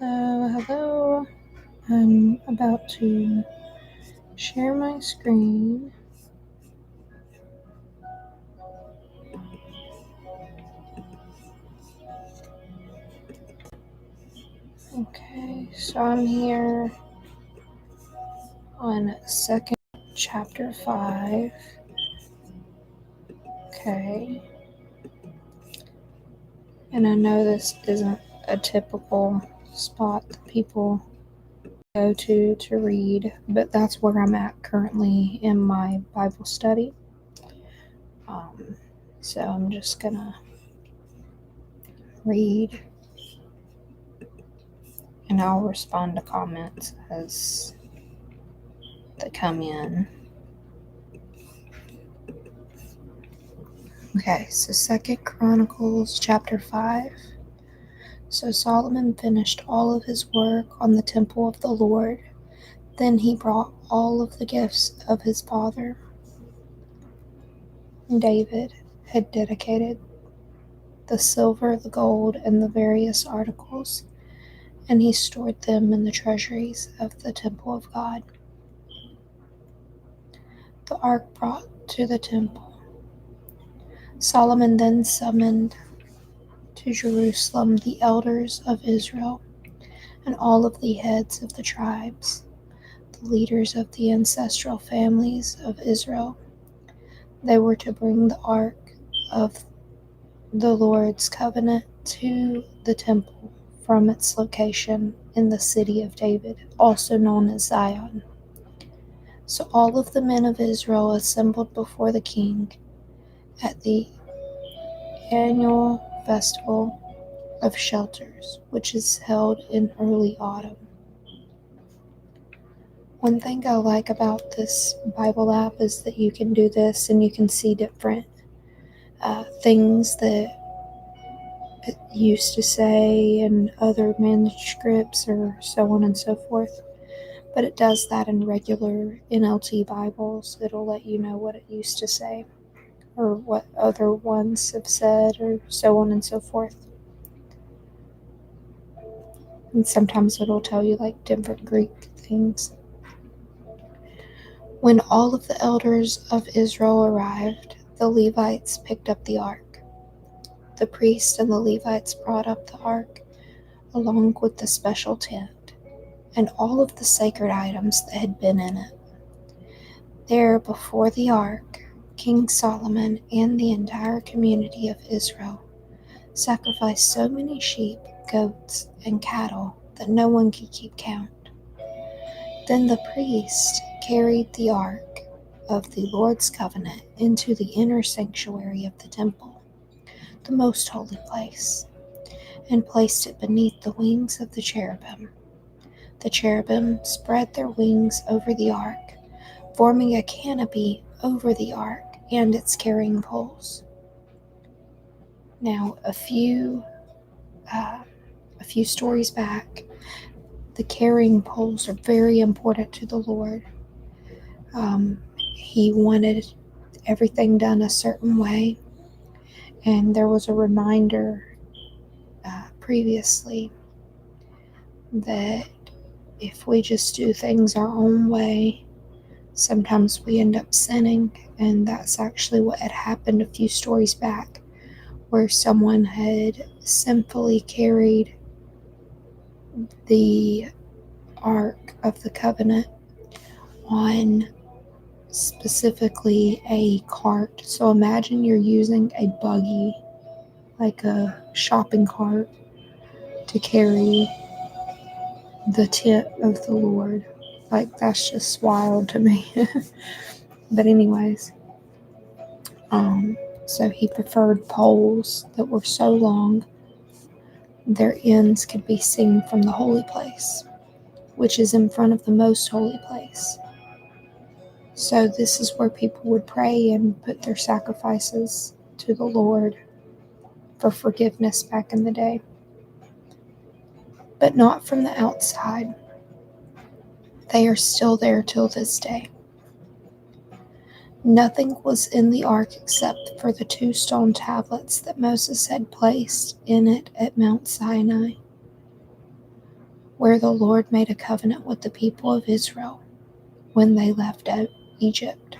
Hello. I'm about to share my screen. Okay, so I'm here on second chapter 5. Okay. And I know this isn't a typical spot that people go to read, but that's where I'm at currently in my Bible study. So I'm just gonna read and I'll respond to comments as they come in. Okay, so 2 Chronicles chapter 5. So Solomon finished all of his work on the temple of the Lord. Then he brought all of the gifts of his father David had dedicated, the silver, the gold, and the various articles, and he stored them in the treasuries of the temple of God. The ark brought to the temple. Solomon then summoned to Jerusalem the elders of Israel and all of the heads of the tribes, the leaders of the ancestral families of Israel. They were to bring the ark of the Lord's covenant to the temple from its location in the city of David, also known as Zion. So all of the men of Israel assembled before the king at the annual festival of shelters, which is held in early autumn. One thing I like about this Bible app is that you can do this and you can see different things that it used to say in other manuscripts or so on and so forth. But it does that in regular NLT Bibles. It'll let you know what it used to say or what other ones have said or so on and so forth. And sometimes it'll tell you like different Greek things. When all of the elders of Israel arrived, the Levites picked up the ark. The priests and the Levites brought up the ark along with the special tent and all of the sacred items that had been in it. There before the ark, King Solomon and the entire community of Israel sacrificed so many sheep, goats, and cattle that no one could keep count. Then the priest carried the ark of the Lord's covenant into the inner sanctuary of the temple, the most holy place, and placed it beneath the wings of the cherubim. The cherubim spread their wings over the ark, forming a canopy over the ark and its carrying poles. Now, a few stories back, the carrying poles are very important to the Lord. He wanted everything done a certain way, and there was a reminder previously that if we just do things our own way, sometimes we end up sinning, and that's actually what had happened a few stories back, where someone had sinfully carried the Ark of the Covenant on specifically a cart. So imagine you're using a buggy, like a shopping cart, to carry the tent of the Lord. Like, that's just wild to me. But anyways, so he preferred poles that were so long their ends could be seen from the holy place, which is in front of the most holy place. So this is where people would pray and put their sacrifices to the Lord for forgiveness back in the day. But not from the outside. They are still there till this day. Nothing was in the ark except for the 2 stone tablets that Moses had placed in it at Mount Sinai. where the Lord made a covenant with the people of Israel when they left Egypt.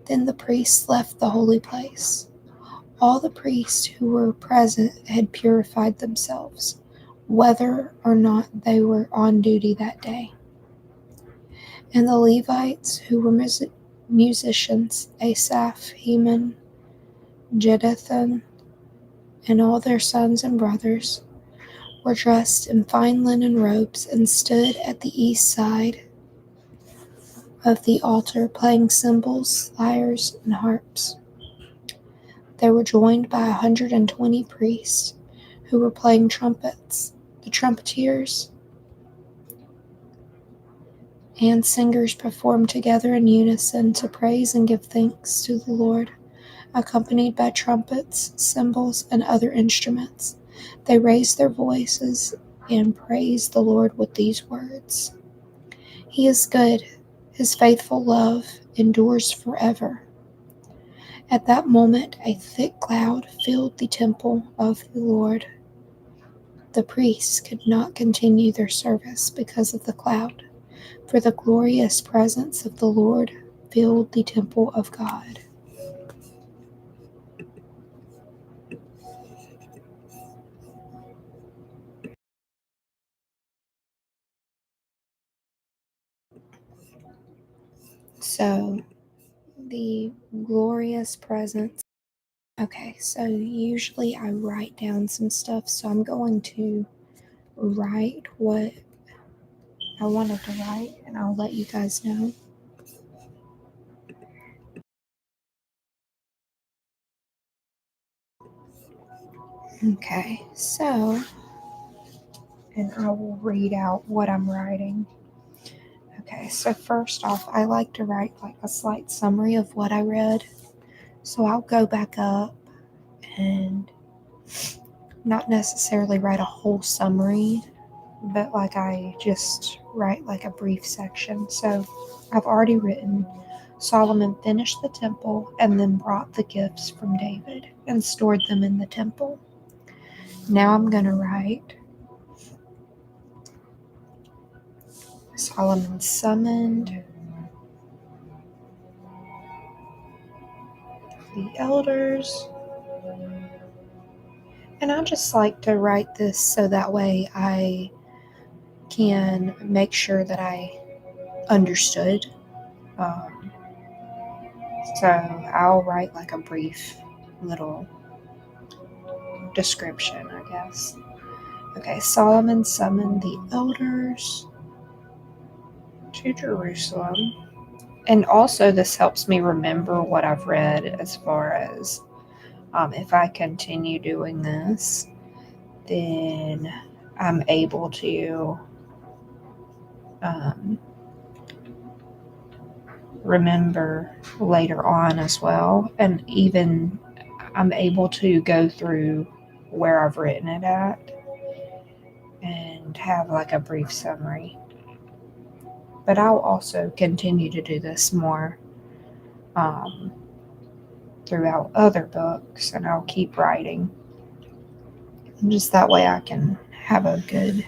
Then the priests left the holy place. All the priests who were present had purified themselves, whether or not they were on duty that day. And the Levites, who were musicians, Asaph, Heman, Jeduthun, and all their sons and brothers, were dressed in fine linen robes and stood at the east side of the altar playing cymbals, lyres, and harps. They were joined by 120 priests who were playing trumpets. The trumpeters and singers performed together in unison to praise and give thanks to the Lord, accompanied by trumpets, cymbals, and other instruments. They raised their voices and praised the Lord with these words: He is good, his faithful love endures forever. At that moment, a thick cloud filled the temple of the Lord. The priests could not continue their service because of the cloud, for the glorious presence of the Lord filled the temple of God. So, the glorious presence. Okay, so usually I write down some stuff, so I'm going to write what I wanted to write, and I'll let you guys know. Okay, so, and I will read out what I'm writing. Okay, so first off, I like to write like a slight summary of what I read. So I'll go back up and not necessarily write a whole summary, but like I just write like a brief section. So I've already written: Solomon finished the temple and then brought the gifts from David and stored them in the temple. Now I'm going to write: Solomon summoned the elders. And I just like to write this so that way I can make sure that I understood. Um, so I'll write like a brief little description, I guess. Okay, Solomon summoned the elders to Jerusalem. And also, this helps me remember what I've read as far as if I continue doing this, then I'm able to remember later on as well. And even I'm able to go through where I've written it at and have like a brief summary. But I'll also continue to do this more throughout other books, and I'll keep writing. And just that way I can have a good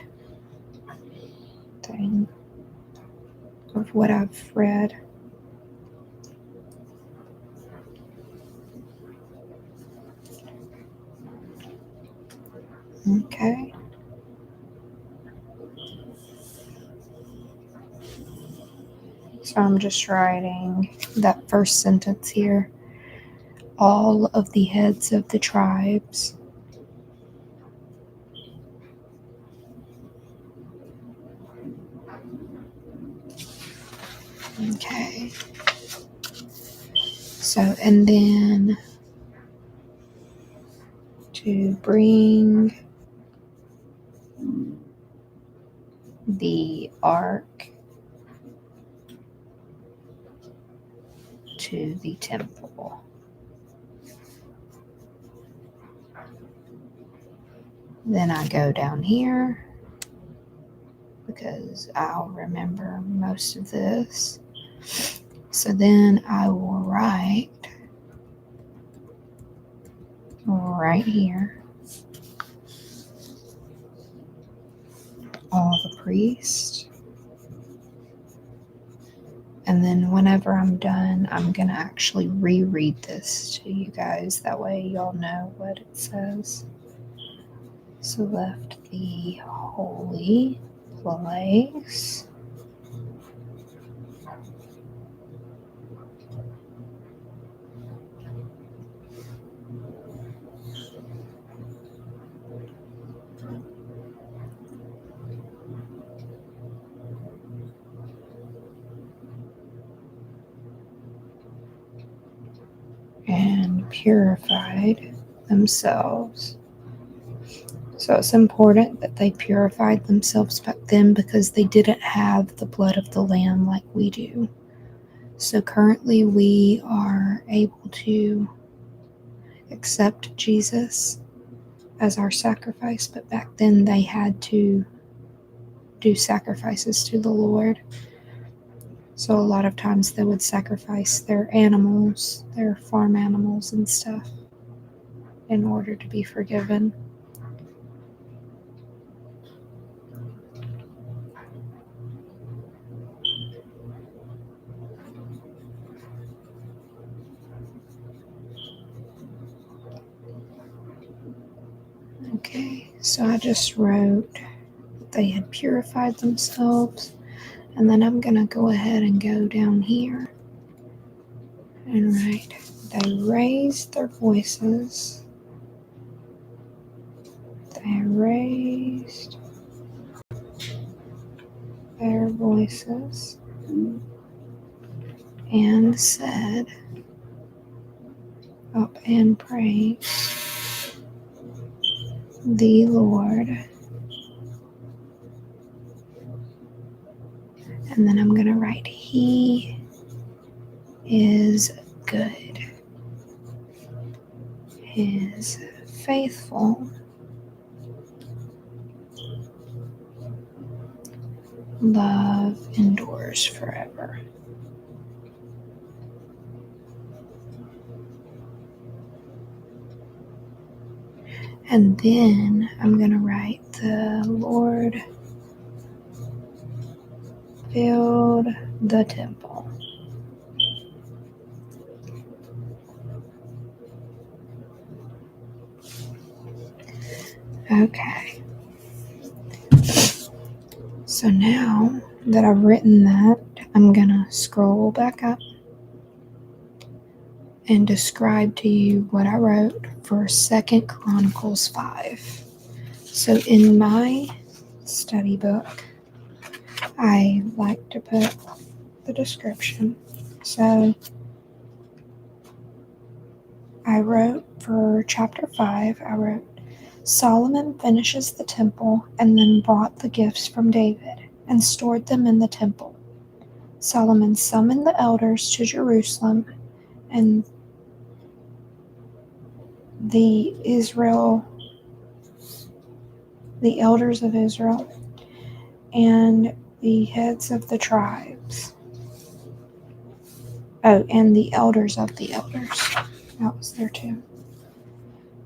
thing of what I've read. Okay. So I'm just writing that first sentence here. All of the heads of the tribes. Okay. So, and then to bring the ark to the temple. Then I go down here because I'll remember most of this. So then I will write right here. all the priests. And then whenever I'm done, I'm going to actually reread this to you guys. That way y'all know what it says. So left the holy place. And purified themselves. So it's important that they purified themselves back then because they didn't have the blood of the Lamb like we do. So currently we are able to accept Jesus as our sacrifice, but back then they had to do sacrifices to the Lord. So a lot of times they would sacrifice their animals, their farm animals and stuff, in order to be forgiven. Okay, so I just wrote that they had purified themselves, and then I'm going to go ahead and go down here and write, they raised their voices. They raised their voices and said, up and praise the Lord. And then I'm going to write, He is good. His faithful love endures forever. And then I'm going to write, the Lord filled the temple. Okay. So now that I've written that, I'm going to scroll back up and describe to you what I wrote for 2 Chronicles 5. So in my study book, I like to put the description. So I wrote for chapter 5, I wrote, Solomon finishes the temple and then brought the gifts from David and stored them in the temple. Solomon summoned the elders to Jerusalem and the elders of Israel and the heads of the tribes. Oh, and the elders of the elders. That was there too.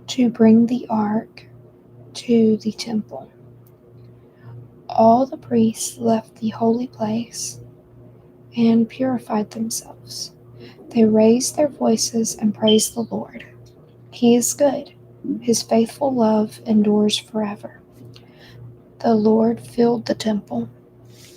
To bring the ark to the temple. All the priests left the holy place and purified themselves. They raised their voices and praised the Lord. He is good. His faithful love endures forever. The Lord filled the temple.